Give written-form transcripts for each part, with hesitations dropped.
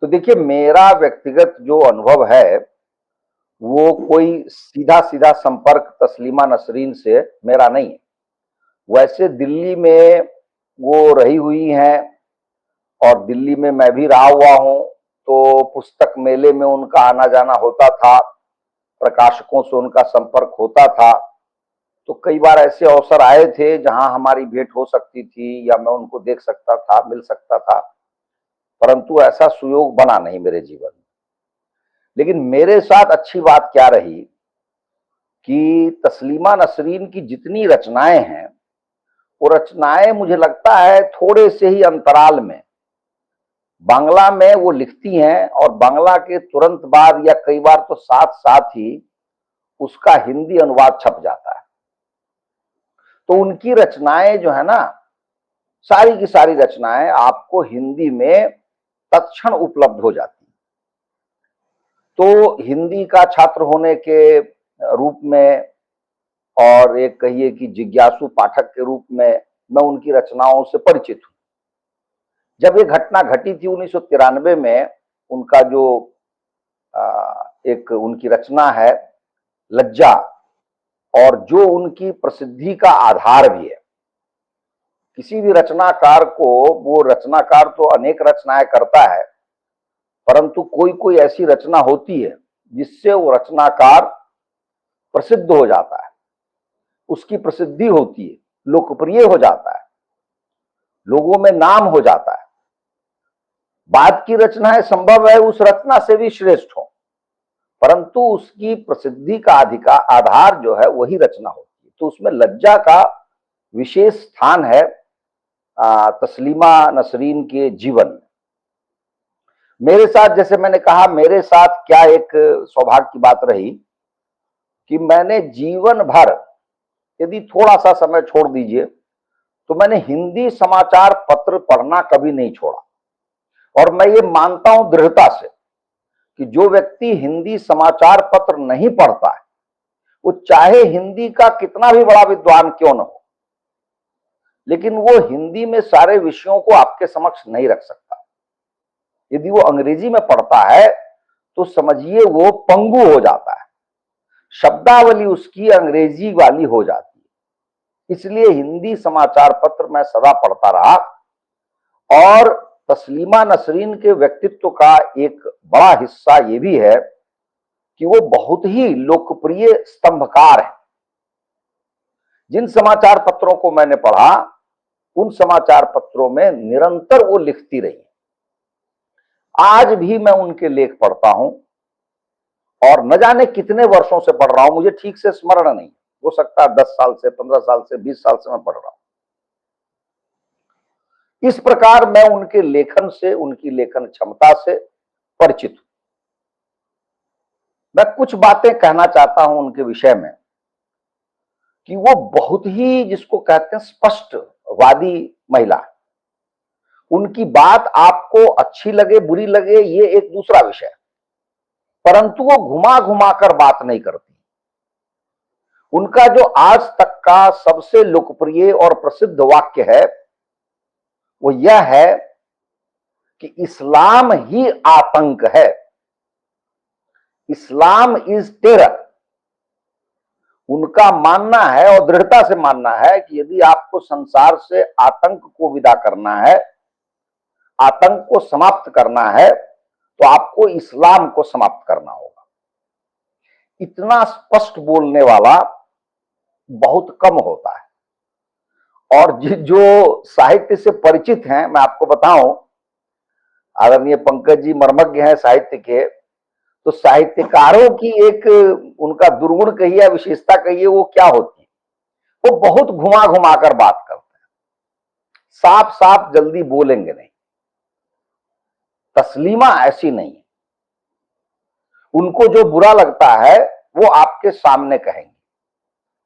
तो देखिए, मेरा व्यक्तिगत जो अनुभव है, वो कोई सीधा-सीधा संपर्क तस्लीमा नसरीन से मेरा नहीं है। वैसे दिल्ली में वो रही हुई हैं और दिल्ली में मैं भी रहा हुआ हूँ, तो पुस्तक मेले में उनका आना-जाना होता था, प्रकाशकों से उनका संपर्क होता था। तो कई बार ऐसे अवसर आए थे जहाँ हमारी भेंट हो सकती थी या मैं उनको देख सकता था, मिल सकता था, परंतु ऐसा सुयोग बना नहीं मेरे जीवन में। लेकिन मेरे साथ अच्छी बात क्या रही कि तस्लीमा नसरीन की जितनी रचनाएँ हैं, वो रचनाएँ मुझे लगता है थोड़े से ही अंतराल में बांग्ला में वो लिखती हैं और बांग्ला के तुरंत बाद या कई बार तो साथ-साथ ही उसका हिंदी अनुवाद छप जाता है। तो उनकी रचनाएँ जो है ना, सारी की सारी रचनाएँ आपको हिंदी में तत्क्षण उपलब्ध हो जाती हैं। तो हिंदी का छात्र होने के रूप में और एक कहिए कि जिज्ञासु पाठक के रूप में मैं उनकी रचनाओं से परिचित हूँ। जब ये घटना घटी थी 1993 में, उनका जो एक उनकी रचना है लज्जा, और जो उनकी प्रसिद्धि का आधार भी है। किसी भी रचनाकार को, वो रचनाकार तो अनेक रचनाएं करता है, परंतु कोई-कोई ऐसी रचना होती है जिससे वो रचनाकार प्रसिद्ध हो जाता है, उसकी प्रसिद्धि होती है, लोकप्रिय हो जाता है, लोगों में नाम हो जाता है। बाद की रचनाएं संभव है उस रचना से भी श्रेष्ठ हो, परंतु उसकी प्रसिद्धि का आधार जो है वही रचना होती है। तो उसमें लज्जा का विशेष स्थान है तस्लीमा नसरीन के जीवन में। मेरे साथ, जैसे मैंने कहा, मेरे साथ क्या एक सौभाग्य की बात रही कि मैंने जीवन भर, यदि थोड़ा सा समय छोड़ दीजिए, तो मैंने हिंदी समाचार पत्र पढ़ना कभी नहीं छोड़ा। और मैं ये मानता हूं दृढ़ता से कि जो व्यक्ति हिंदी समाचार पत्र नहीं पढ़ता है, वो चाहे हिंदी का कितना भी बड़ा विद्वान क्यों न हो, लेकिन वो हिंदी में सारे विषयों को आपके समक्ष नहीं रख सकता। यदि वो अंग्रेजी में पढ़ता है तो समझिए वो पंगु हो जाता है, शब्दावली उसकी अंग्रेजी वाली हो जाती है। इसलिए हिंदी समाचार पत्र मैं सदा पढ़ता रहा। और तस्लीमा नसरीन के व्यक्तित्व का एक बड़ा हिस्सा ये भी है कि वो बहुत ही लोकप्रिय स्तंभकार है। जिन समाचार पत्रों को मैंने पढ़ा, उन समाचार पत्रों में निरंतर वो लिखती रही। आज भी मैं उनके लेख पढ़ता हूं और न जाने कितने वर्षों से पढ़ रहा हूं, मुझे ठीक से स्मरण नहीं, हो सकता है 10 साल से, 15 साल से, 20 साल से मैं पढ़ रहा हूं। इस प्रकार मैं उनके लेखन से, उनकी लेखन क्षमता से परिचित हूं। मैं कुछ बातें कहना चाहता हूं उनके विषय में कि वो बहुत ही, जिसको कहते हैं, स्पष्टवादी महिला। उनकी बात आपको अच्छी लगे बुरी लगे ये एक दूसरा विषय, परंतु वो घुमा घुमा कर बात नहीं करती। उनका जो आज तक का सबसे लोकप्रिय और प्रसिद्ध वाक्य है वो यह है कि इस्लाम ही आतंक है, इस्लाम इज टेरर। उनका मानना है और दृढ़ता से मानना है कि यदि आपको संसार से आतंक को विदा करना है, आतंक को समाप्त करना है, तो आपको इस्लाम को समाप्त करना होगा। इतना स्पष्ट बोलने वाला बहुत कम होता है। और जो साहित्य से परिचित हैं, मैं आपको बताऊं, आदरणीय पंकज जी मर्मज्ञ हैं साहित्य के, तो साहित्यकारों की एक उनका दुर्गुण कहिए, विशेषता कहिए, वो क्या होती है, वो बहुत घुमा घुमा कर बात करते हैं, साफ साफ जल्दी बोलेंगे नहीं। तस्लीमा ऐसी नहीं है। उनको जो बुरा लगता है वो आपके सामने कहेंगे,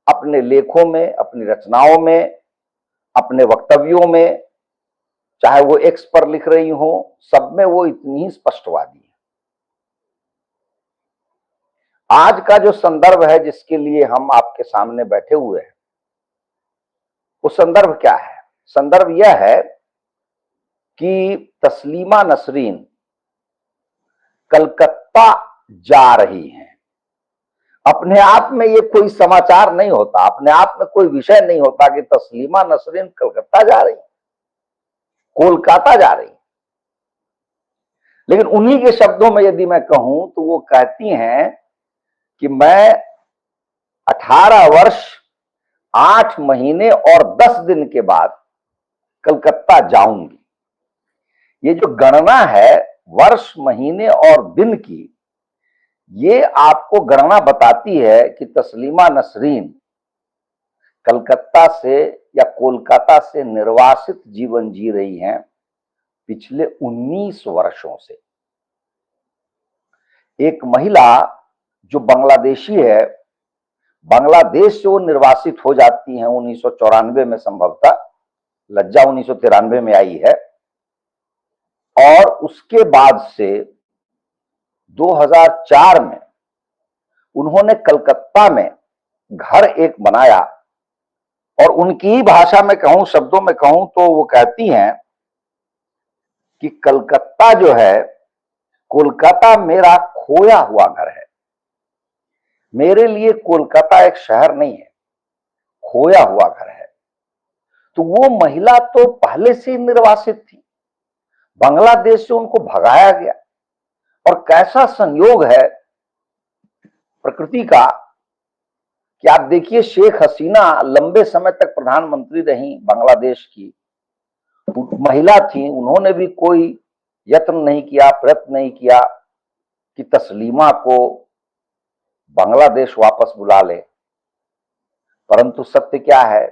अपने लेखों में, अपनी रचनाओं में, अपने वक्तव्यों में, चाहे वो एक्स पर लिख रही हो, सब में वो इतनी ही स्पष्टवादी है। आज का जो संदर्भ है जिसके लिए हम आपके सामने बैठे हुए हैं, वो संदर्भ क्या है? संदर्भ यह है कि तस्लीमा नसरीन कलकत्ता जा रही हैं। अपने आप में ये कोई समाचार नहीं होता, अपने आप में कोई विषय नहीं होता कि तस्लीमा नसरीन कलकत्ता जा रही, कोलकाता जा रही। लेकिन उन्हीं के शब्दों में यदि मैं कहूं तो वो कहती हैं कि मैं 18 वर्ष 8 महीने और 10 दिन के बाद कलकत्ता जाऊंगी। ये जो गणना है वर्ष, महीने और दिन की, ये आपको गणना बताती है कि तस्लीमा नसरीन कलकत्ता से या कोलकाता से निर्वासित जीवन जी रही हैं पिछले 19 वर्षों से। एक महिला जो बांग्लादेशी है, बांग्लादेश से वो निर्वासित हो जाती हैं 1994 में, संभवतः लज्जा 1993 में आई है, और उसके बाद से 2004 में उन्होंने कलकत्ता में घर एक बनाया। और उनकी ही भाषा में कहूं, शब्दों में कहूं तो वो कहती हैं कि कलकत्ता जो है, कोलकाता मेरा खोया हुआ घर है। मेरे लिए कोलकाता एक शहर नहीं है, खोया हुआ घर है। तो वो महिला तो पहले से ही निर्वासित थी, बांग्लादेश से उनको भगाया गया। और कैसा संयोग है प्रकृति का कि आप देखिए, शेख हसीना लंबे समय तक प्रधानमंत्री रही बांग्लादेश की, महिला थी, उन्होंने भी कोई यत्न नहीं किया, प्रयत्न नहीं किया कि तस्लीमा को बांग्लादेश वापस बुला ले। परंतु सत्य क्या है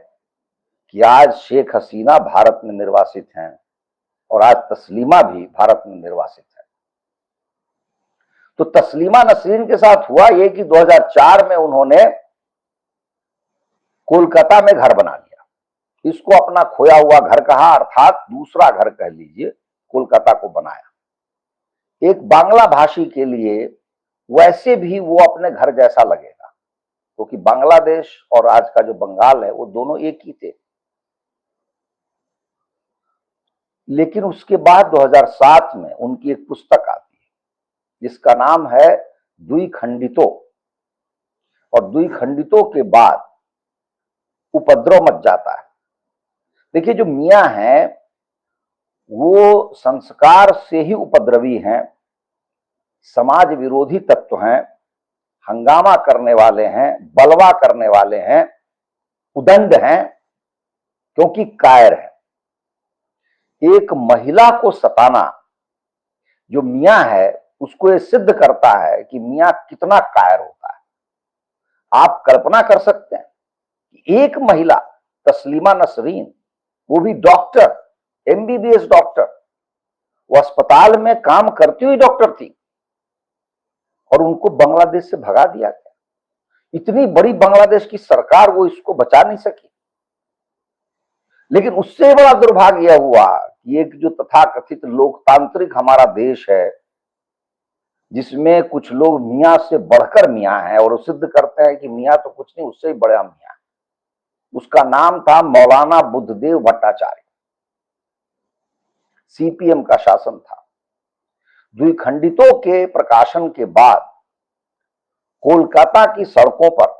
कि आज शेख हसीना भारत में निर्वासित हैं और आज तस्लीमा भी भारत में निर्वासित है। तो तस्लीमा नसरीन के साथ हुआ यह कि 2004 में उन्होंने कोलकाता में घर बना लिया, इसको अपना खोया हुआ घर कहा, अर्थात दूसरा घर कह लीजिए, कोलकाता को बनाया। एक बांग्ला भाषी के लिए वैसे भी वो अपने घर जैसा लगेगा, क्योंकि बांग्लादेश और आज का जो बंगाल है वो दोनों एक ही थे। लेकिन उसके बाद 2007 में उनकी एक पुस्तक आती है जिसका नाम है द्विखंडितों, और द्विखंडितों के बाद उपद्रव मच जाता है। देखिए, जो मियां हैं वो संस्कार से ही उपद्रवी हैं, समाज विरोधी तत्व हैं, हंगामा करने वाले हैं, बलवा करने वाले हैं, उदंड हैं, क्योंकि कायर हैं। एक महिला को सताना जो मियां है उसको ये सिद्ध करता है कि मियां कितना कायर होता है। आप कल्पना कर सकते हैं कि एक महिला तस्लीमा नसरीन, वो भी डॉक्टर, एमबीबीएस डॉक्टर, वो अस्पताल में काम करती हुई डॉक्टर थी, और उनको बांग्लादेश से भगा दिया गया। इतनी बड़ी बांग्लादेश की सरकार वो इसको बचा नहीं सकी। लेकिन उससे बड़ा दुर्भाग्य हुआ कि एक जो तथाकथित लोकतांत्रिक हमारा देश है, जिसमें कुछ लोग मियां से बढ़कर मियां हैं और वो सिद्ध करते हैं कि मियां तो कुछ नहीं, उससे ही बड़ा मियां, उसका नाम था मौलाना बुद्धदेव भट्टाचार्य। सीपीएम का शासन था। द्विखंडितों के प्रकाशन के बाद कोलकाता की सड़कों पर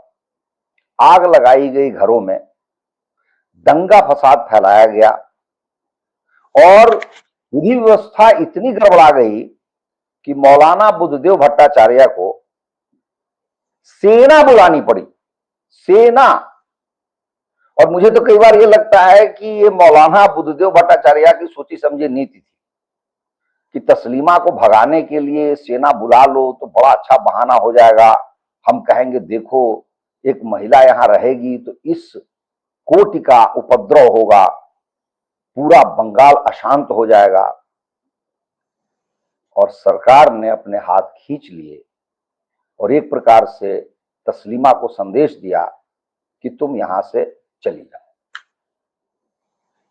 आग लगाई गई, घरों में दंगा फसाद फैलाया गया, और विधि व्यवस्था इतनी गड़बड़ा गई कि मौलाना बुद्धदेव भट्टाचार्य को सेना बुलानी पड़ी, सेना। और मुझे तो कई बार ये लगता है कि ये मौलाना बुद्धदेव भट्टाचार्य की सोची समझी नीति थी कि तस्लीमा को भगाने के लिए सेना बुला लो तो बड़ा अच्छा बहाना हो जाएगा। हम कहेंगे देखो एक महिला यहां रहेगी तो इस कोटि का उपद्रव होगा, पूरा बंगाल अशांत हो जाएगा। और सरकार ने अपने हाथ खींच लिए और एक प्रकार से तस्लीमा को संदेश दिया कि तुम यहां से चली जाओ।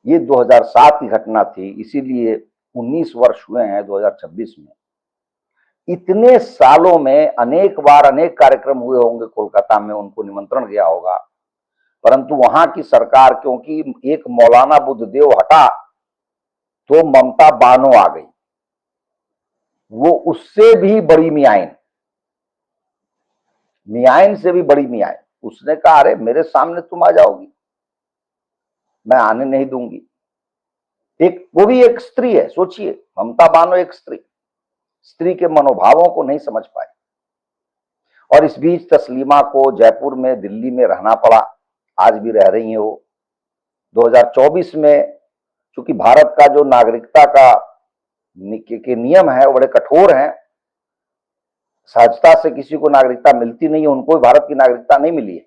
ये 2007 की घटना थी, इसीलिए 19 वर्ष हुए हैं 2026 में। इतने सालों में अनेक बार अनेक कार्यक्रम हुए होंगे कोलकाता में, उनको निमंत्रण गया होगा, परंतु वहां की सरकार, क्योंकि एक मौलाना बुद्धदेव हटा तो ममता बानो आ गई, वो उससे भी बड़ी मियाइन, मियाइन से भी बड़ी मियाइन, उसने कहा अरे मेरे सामने तुम आ जाओगी, मैं आने नहीं दूंगी। एक वो भी एक स्त्री है, सोचिए, ममता बानो एक स्त्री, स्त्री के मनोभावों को नहीं समझ पाई। और इस बीच तस्लीमा को जयपुर में, दिल्ली में रहना पड़ा, आज भी रह रही है वो। 2024 में चूंकि भारत का जो नागरिकता का के नियम है वो बड़े कठोर हैं, सहजता से किसी को नागरिकता मिलती नहीं है, उनको भी भारत की नागरिकता नहीं मिली है,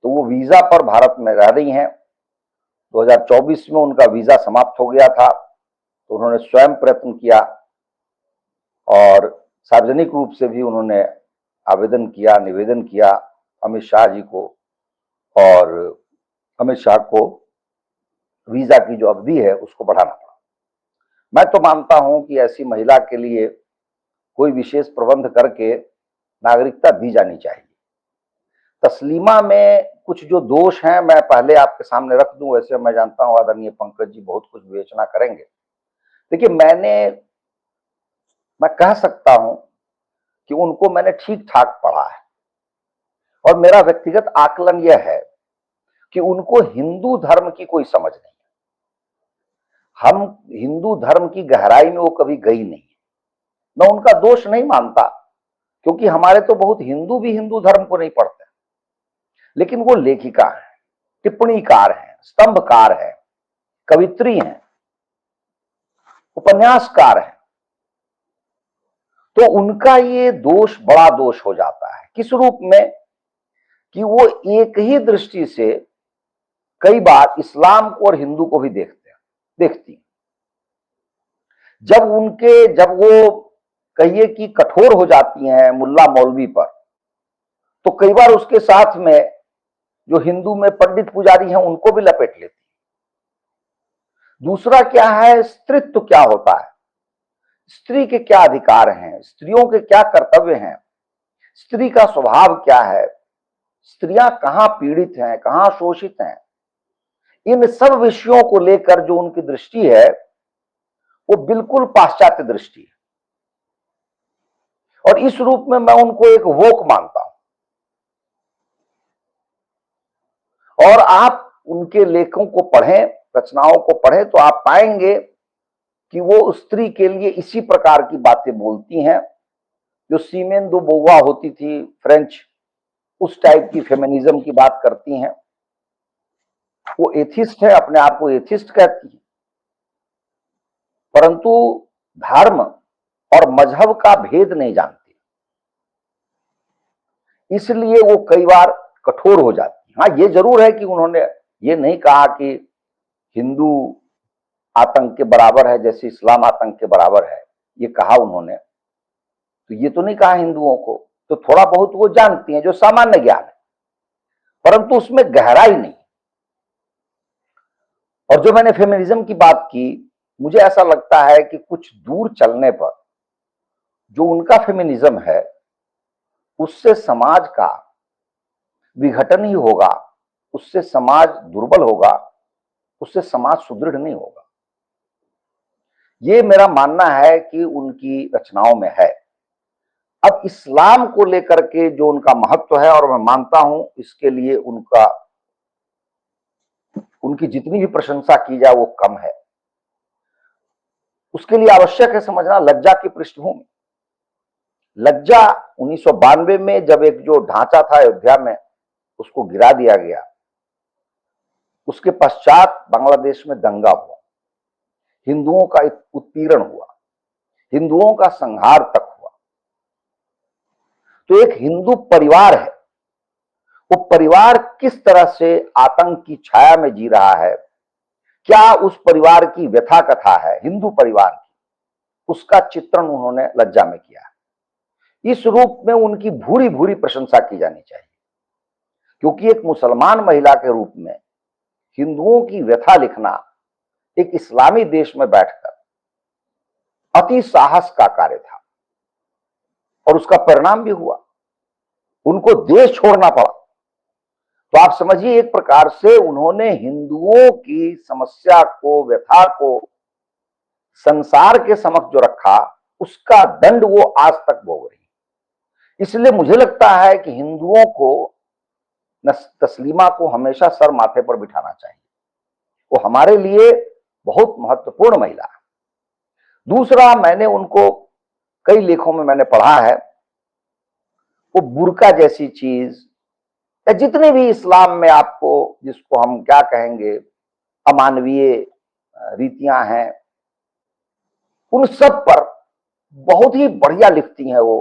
तो वो वीजा पर भारत में रह रही हैं। 2024 में उनका वीजा समाप्त हो गया था, तो उन्होंने स्वयं प्रयत्न किया और सार्वजनिक रूप से भी उन्होंने आवेदन किया, निवेदन किया अमित शाह जी को, और अमित शाह को वीजा की जो अवधि है उसको बढ़ाना पड़ा। मैं तो मानता हूं कि ऐसी महिला के लिए कोई विशेष प्रबंध करके नागरिकता दी जानी चाहिए। तस्लीमा में कुछ जो दोष हैं मैं पहले आपके सामने रख दूं, वैसे मैं जानता हूं आदरणीय पंकज जी बहुत कुछ विवेचना करेंगे। देखिए, मैं कह सकता हूं कि उनको मैंने ठीक ठाक पढ़ा है, और मेरा व्यक्तिगत आकलन यह है कि उनको हिंदू धर्म की कोई समझ नहीं। हम हिंदू धर्म की गहराई में वो कभी गई नहीं। मैं उनका दोष नहीं मानता, क्योंकि हमारे तो बहुत हिंदू भी हिंदू धर्म को नहीं पढ़ते, लेकिन वो लेखिका है, टिप्पणीकार है, स्तंभकार है, कवित्री हैं, उपन्यासकार हैं। तो उनका ये दोष बड़ा दोष हो जाता है। किस रूप में? कि वो एक ही दृष्टि से कई बार इस्लाम को और हिंदू को भी देखती। जब वो कहिए कि कठोर हो जाती हैं मुल्ला मौलवी पर, तो कई बार उसके साथ में जो हिंदू में पंडित पुजारी हैं उनको भी लपेट लेती। दूसरा क्या है, स्त्रीत्व क्या होता है, स्त्री के क्या अधिकार हैं, स्त्रियों के क्या कर्तव्य हैं, स्त्री का स्वभाव क्या है, स्त्रियां कहां पीड़ित हैं, कहां शोषित हैं, इन सब विषयों को लेकर जो उनकी दृष्टि है वो बिल्कुल पाश्चात्य दृष्टि है। और इस रूप में मैं उनको एक वोक मानता हूं। और आप उनके लेखों को पढ़ें, रचनाओं को पढ़ें, तो आप पाएंगे कि वो स्त्री के लिए इसी प्रकार की बातें बोलती हैं जो सीमेन दो बोवा होती थी फ्रेंच, उस टाइप की फेमिनिज्म की बात करती हैं। वो एथिस्ट है, अपने आप को एथिस्ट कहती है, परंतु धर्म और मजहब का भेद नहीं जानती, इसलिए वो कई बार कठोर हो जाती। हाँ, ये जरूर है कि उन्होंने ये नहीं कहा कि हिंदू आतंक के बराबर है जैसे इस्लाम आतंक के बराबर है, ये कहा उन्होंने, तो ये तो नहीं कहा हिंदुओं को, तो थोड़ा बहुत वो जानती हैं जो सामान्य ज्ञान है, परंतु उसमें गहराई नहीं। और जो मैंने फेमिनिज्म की बात की, मुझे ऐसा लगता है कि कुछ दूर चलने पर जो उनका फेमिनिज्म है उससे समाज का विघटन ही होगा, उससे समाज दुर्बल होगा, उससे समाज सुदृढ़ नहीं होगा। ये मेरा मानना है कि उनकी रचनाओं में है। अब इस्लाम को लेकर के जो उनका महत्व है, और मैं मानता हूं इसके लिए उनकी जितनी भी प्रशंसा की जाए वो कम है। उसके लिए आवश्यक है समझना लज्जा की पृष्ठभूमि। लज्जा 1992 में जब एक जो ढांचा था अयोध्या में उसको गिरा दिया गया, उसके पश्चात बांग्लादेश में दंगा हुआ, हिंदुओं का उत्पीड़न हुआ, हिंदुओं का संहार तक हुआ। तो एक हिंदू परिवार है, वो परिवार किस तरह से आतंक की छाया में जी रहा है, क्या उस परिवार की व्यथा कथा है हिंदू परिवार की, उसका चित्रण उन्होंने लज्जा में किया है। इस रूप में उनकी भूरी भूरी प्रशंसा की जानी चाहिए, क्योंकि एक मुसलमान महिला के रूप में हिंदुओं की व्यथा लिखना एक इस्लामी देश में बैठकर अति साहस का कार्य था, और उसका परिणाम भी हुआ, उनको देश छोड़ना पड़ा। तो आप समझिए, एक प्रकार से उन्होंने हिंदुओं की समस्या को, व्यथा को संसार के समक्ष जो रखा, उसका दंड वो आज तक भोग रही। इसलिए मुझे लगता है कि हिंदुओं को तस्लीमा को हमेशा सर माथे पर बिठाना चाहिए। वो हमारे लिए बहुत महत्वपूर्ण महिला है। दूसरा, मैंने उनको कई लेखों में मैंने पढ़ा है, वो बुर्का जैसी चीज या जितने भी इस्लाम में आपको, जिसको हम क्या कहेंगे, अमानवीय रीतियां हैं, उन सब पर बहुत ही बढ़िया लिखती हैं। वो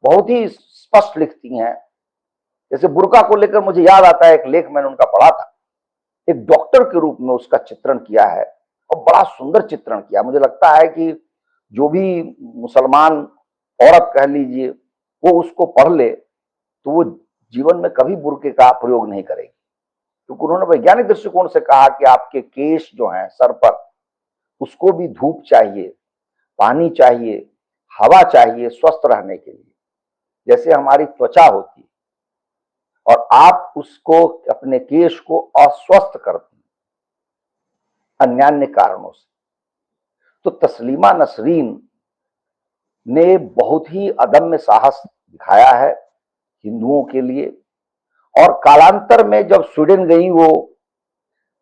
बहुत ही स्पष्ट लिखती हैं। जैसे बुर्का को लेकर मुझे याद आता है, एक लेख मैंने उनका पढ़ा था, एक डॉक्टर के रूप में उसका चित्रण किया है और बड़ा सुंदर चित्रण किया। मुझे लगता है कि जो भी मुसलमान औरत कह लीजिए, वो उसको पढ़ ले तो वो जीवन में कभी बुर्के का प्रयोग नहीं करेगी, क्योंकि उन्होंने वैज्ञानिक दृष्टिकोण से कहा कि आपके केश जो हैं सर पर, उसको भी धूप चाहिए, पानी चाहिए, हवा चाहिए स्वस्थ रहने के लिए, जैसे हमारी त्वचा होती है, और आप उसको, अपने केश को अस्वस्थ करती अन्य कारणों से। तो तस्लीमा नसरीन ने बहुत ही अदम्य साहस दिखाया है हिंदुओं के लिए। और कालांतर में जब स्वीडन गई वो,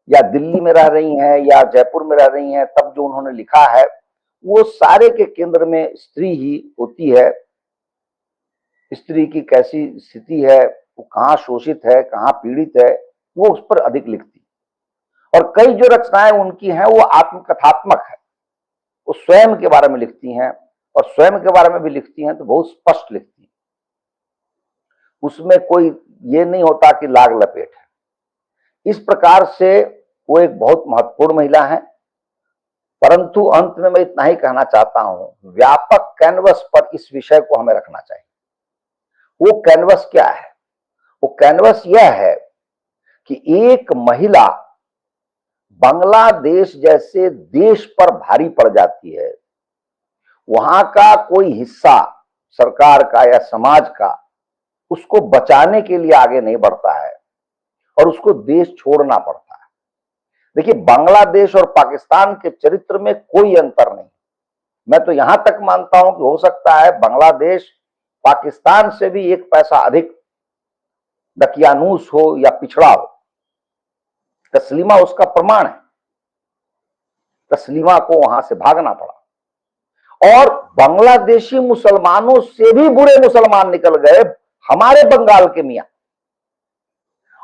या दिल्ली में रह रही हैं या जयपुर में रह रही हैं, तब जो उन्होंने लिखा है वो सारे के केंद्र में स्त्री ही होती है। स्त्री की कैसी स्थिति है, वो कहाँ शोषित है, कहाँ पीड़ित है, वो उस पर अधिक लिखती। और कई जो रचनाएं उनकी हैं वो आत्मकथात्मक है, वो स्वयं के बारे में लिखती हैं, और स्वयं के बारे में भी लिखती हैं तो बहुत स्पष्ट लिखती हैं। उसमें कोई ये नहीं होता कि लाग लपेट है। इस प्रकार से वो एक बहुत महत्वपूर्ण महिला है। परंतु अंत में मैं इतना ही कहना चाहता हूं, व्यापक कैनवस पर इस विषय को हमें रखना चाहिए। वो कैनवस क्या है? वो कैनवस यह है कि एक महिला बांग्लादेश जैसे देश पर भारी पड़ जाती है, वहां का कोई हिस्सा सरकार का या समाज का उसको बचाने के लिए आगे नहीं बढ़ता है और उसको देश छोड़ना पड़ता है। देखिए, बांग्लादेश और पाकिस्तान के चरित्र में कोई अंतर नहीं। मैं तो यहां तक मानता हूं कि हो सकता है बांग्लादेश पाकिस्तान से भी एक पैसा अधिक दकियानूस हो या पिछड़ा हो। तस्लीमा उसका प्रमाण है। तस्लीमा को वहां से भागना पड़ा और बांग्लादेशी मुसलमानों से भी बुरे मुसलमान निकल गए हमारे बंगाल के मियां।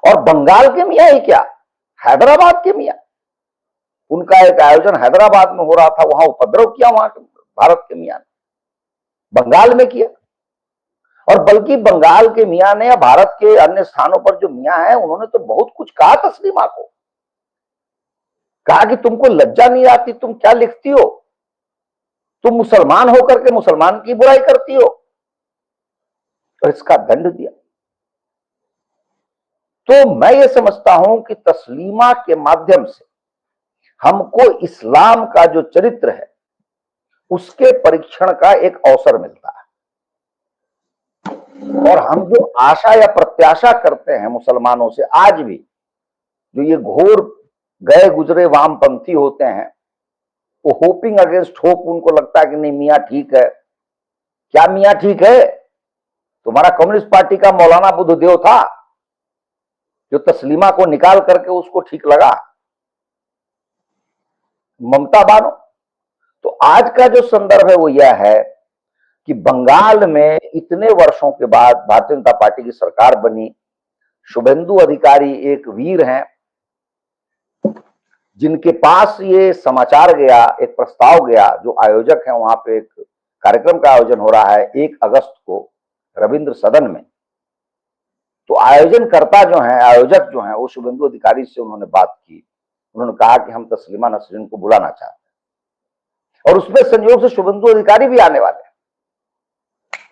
और बंगाल के मियां ही क्या, हैदराबाद के मियां। उनका एक आयोजन हैदराबाद में हो रहा था, वहां उपद्रव किया वहां के भारत के मियां ने, बंगाल में किया। और बल्कि बंगाल के मियां ने या भारत के अन्य स्थानों पर जो मियां हैं, उन्होंने तो बहुत कुछ कहा तस्लीमा को। कहा कि तुमको लज्जा नहीं आती, तुम क्या लिखती हो, तुम मुसलमान होकर के मुसलमान की बुराई करती हो। और इसका दंड दिया। तो मैं ये समझता हूं कि तस्लीमा के माध्यम से हमको इस्लाम का जो चरित्र है उसके परीक्षण का एक अवसर मिलता है। और हम जो आशा या प्रत्याशा करते हैं मुसलमानों से, आज भी जो ये घोर गए गुजरे वामपंथी होते हैं, वो होपिंग अगेंस्ट होप, उनको लगता है कि नहीं मियां ठीक है। क्या मियां ठीक है? तुम्हारा कम्युनिस्ट पार्टी का मौलाना बुद्धदेव था जो तस्लीमा को निकाल करके उसको ठीक लगा। ममता बानो। तो आज का जो संदर्भ है वो यह है कि बंगाल में इतने वर्षों के बाद भारतीय जनता पार्टी की सरकार बनी। शुभेंदु अधिकारी एक वीर हैं, जिनके पास ये समाचार गया, एक प्रस्ताव गया, जो आयोजक हैं वहां पे एक कार्यक्रम का आयोजन हो रहा है 1 अगस्त को रविंद्र सदन में। तो आयोजनकर्ता जो हैं, आयोजक जो हैं, वो शुभेंदु अधिकारी से उन्होंने बात की। उन्होंने कहा कि हम तस्लीमा नसरीन को बुलाना चाहते हैं, और उसमें संयोग से शुभेंदु अधिकारी भी आने वाले हैं।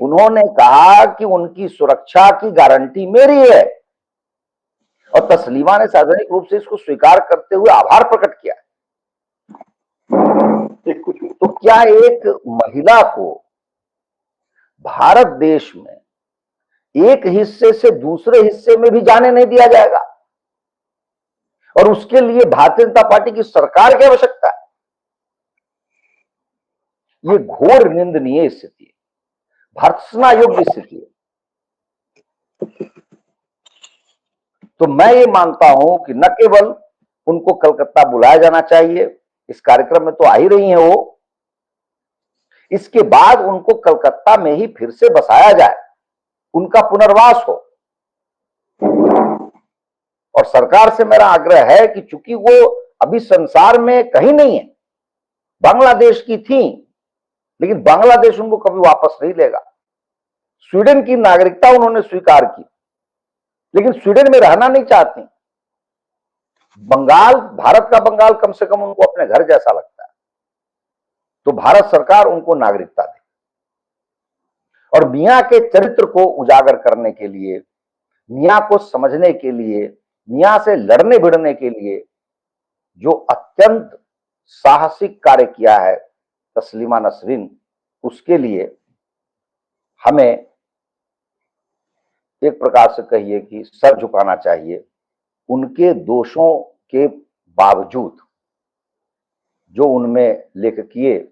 उन्होंने कहा कि उनकी सुरक्षा की गारंटी मेरी है, और तस्लीमा ने सार्वजनिक रूप से इसको स्वीकार करते हुए आभार प्रकट किया। तो क्या एक महिला को भारत देश में एक हिस्से से दूसरे हिस्से में भी जाने नहीं दिया जाएगा? और उसके लिए भारतीय जनता पार्टी की सरकार की आवश्यकता है। ये घोर निंदनीय स्थिति है, भर्त्सना योग्य स्थिति है। तो मैं ये मानता हूं कि न केवल उनको कलकत्ता बुलाया जाना चाहिए, इस कार्यक्रम में तो आ ही रही हैं वो, इसके बाद उनको कलकत्ता में ही फिर से बसाया जाए, उनका पुनर्वास हो। और सरकार से मेरा आग्रह है कि चूंकि वो अभी संसार में कहीं नहीं है, बांग्लादेश की थी, लेकिन बांग्लादेश उनको कभी वापस नहीं लेगा। स्वीडन की नागरिकता उन्होंने स्वीकार की, लेकिन स्वीडन में रहना नहीं चाहती। बंगाल, भारत का बंगाल कम से कम उनको अपने घर जैसा लगता है, तो भारत सरकार उनको नागरिकता दे। और मियां के चरित्र को उजागर करने के लिए, मियां को समझने के लिए, मियां से लड़ने भिड़ने के लिए जो अत्यंत साहसिक कार्य किया है तस्लीमा नसरीन, उसके लिए हमें एक प्रकार से कहिए कि सर झुकाना चाहिए। उनके दोषों के बावजूद जो उनमें लेखकीय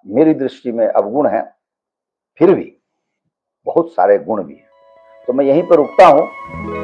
मेरी दृष्टि में अवगुण है, फिर भी बहुत सारे गुण भी हैं। तो मैं यहीं पर रुकता हूं।